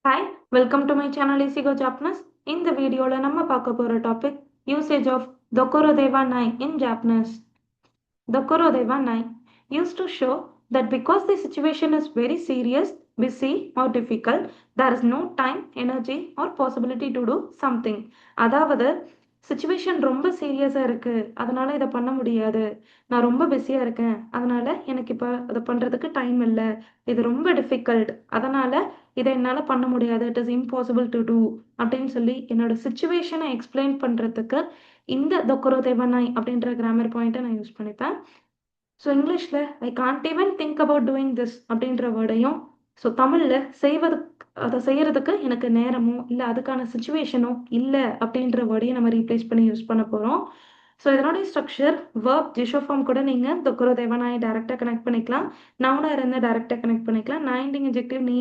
Hi, welcome to my channel Easy Go Japanese. இந்த வீடியோல நம்ம பார்க்க போற topic usage of Dokoro Deva Nai in Japanese. Dokoro Deva Nai used to show that because the situation is very serious, busy or difficult, there is no time, energy or possibility to do something. அதாவது situation ரொம்ப சீரியஸாக இருக்குது அதனால் இதை பண்ண முடியாது, நான் ரொம்ப பிஸியாக இருக்கேன் அதனால் எனக்கு இப்போ அதை பண்ணுறதுக்கு டைம் இல்லை, இது ரொம்ப டிஃபிகல்ட் அதனால் இதை என்னால் பண்ண முடியாது, it is impossible to do அப்படின்னு சொல்லி என்னோட சுச்சுவேஷனை எக்ஸ்பிளைன் பண்ணுறதுக்கு இந்த தொக்கரோ தேவனாய் அப்படின்ற கிராமர் பாயிண்ட்டை நான் யூஸ் பண்ணிப்பேன். ஸோ இங்கிலீஷில் I can't even think about doing this அப்படின்ற வேர்டையும், ஸோ தமிழில் அதை செய்யறதுக்கு எனக்கு நேரமோ இல்லை அதுக்கான சுச்சுவேஷனோ இல்லை அப்படின்ற வேர்டையும் நம்ம ரீப்ளேஸ் பண்ணி யூஸ் பண்ண போகிறோம். ஸோ இதனுடைய ஸ்ட்ரக்சர் வேர்ப் ஜிஷோ ஃபார்ம் கூட நீங்கள் தொக்கரோ தேவனாய் டைரெக்டாக கனெக்ட் பண்ணிக்கலாம், நவுனாக இருந்தால் டைரெக்டாக கனெக்ட் பண்ணிக்கலாம், நான் எண்டிங் அட்ஜெக்டிவ் நீ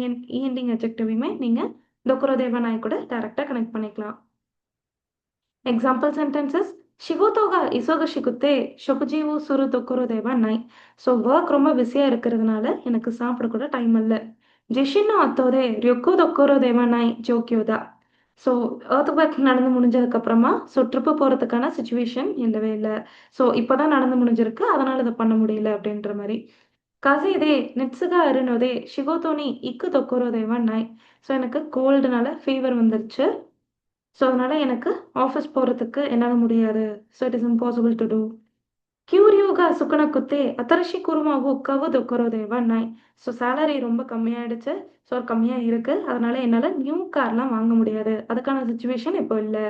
எண்டிங் அட்ஜெக்டிவையுமே நீங்கள் தொக்கரோ தேவனாய் கூட டைரெக்டாக கனெக்ட் பண்ணிக்கலாம். எக்ஸாம்பிள் சென்டென்சஸ்: ஷிகோதோகா இசோகஷிகுத்தே ஷொகுஜிவு சுரு தொக்கரோ தேவா நாய். ஸோ ஒர்க் ரொம்ப பிஸியாக இருக்கிறதுனால எனக்கு சாப்பிட கூட டைம் இல்லை. ஜிஷின்னு அத்தோதே ரியோக்கோ தொக்கரோ தேவா நாய் ஜோக்கியோதா. ஸோ ஏர்த் ஒர்க் நடந்து முடிஞ்சதுக்கப்புறமா ஸோ ட்ரிப்பு போகிறதுக்கான சுச்சுவேஷன் இல்லவே இல்லை, ஸோ இப்போ தான் நடந்து முடிஞ்சிருக்கு அதனால் இதை பண்ண முடியல அப்படின்ற மாதிரி. கசேதே நெட்ஸுகா அருணோதே ஷிகோதோனி இக்கு தொக்கரோ தேவா நாய். ஸோ எனக்கு கோல்டுனால ஃபீவர் வந்துருச்சு, ஸோ அதனால் எனக்கு ஆஃபீஸ் போகிறதுக்கு என்னால் முடியாது, so it is impossible to do. கியூரியோகா சுக்கனக்குத்தே அத்தரஷி குருமாவு கவு தொக்கரோ தேவா நாய். ஸோ சேலரி ரொம்ப கம்மியாயிடுச்சு, ஸோ கம்மியாக இருக்குது அதனால் என்னால் நியூ கார்லாம் வாங்க முடியாது, அதுக்கான சுச்சுவேஷன் இப்போ இல்லை.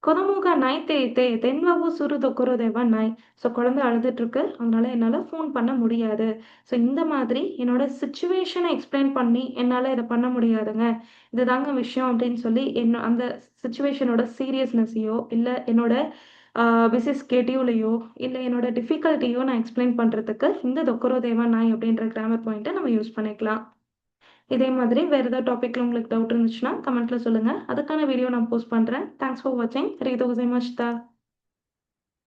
கொதமுகா நாய் தே தென்வாவு சுரு தொக்கரோ தேவா நாய். ஸோ குழந்தை அழுதுட்டுருக்கு அதனால என்னால் ஃபோன் பண்ண முடியாது. ஸோ இந்த மாதிரி என்னோட சுச்சுவேஷனை எக்ஸ்பிளைன் பண்ணி என்னால் இதை பண்ண முடியாதுங்க, இதுதாங்க விஷயம் அப்படின்னு சொல்லி அந்த சுச்சுவேஷனோட சீரியஸ்னஸையோ இல்லை என்னோட பிஸி ஸ்கெடியூலையோ இல்லை என்னோட டிஃபிகல்ட்டியோ நான் எக்ஸ்பிளைன் பண்ணுறதுக்கு இந்த தொக்கரோ தேவா நாய் அப்படின்ற கிராமர் பாயிண்ட்டை நம்ம யூஸ் பண்ணிக்கலாம். இதே மாதிரி வேறு ஏதாவது டாப்பிக்கில் உங்களுக்கு டவுட் இருந்துச்சுன்னா கமெண்ட்டில் சொல்லுங்கள், அதுக்கான வீடியோ நான் போஸ்ட் பண்ணுறேன். தேங்க்ஸ் ஃபார் வாட்சிங். ரீதோ கோசைமாஷிதா.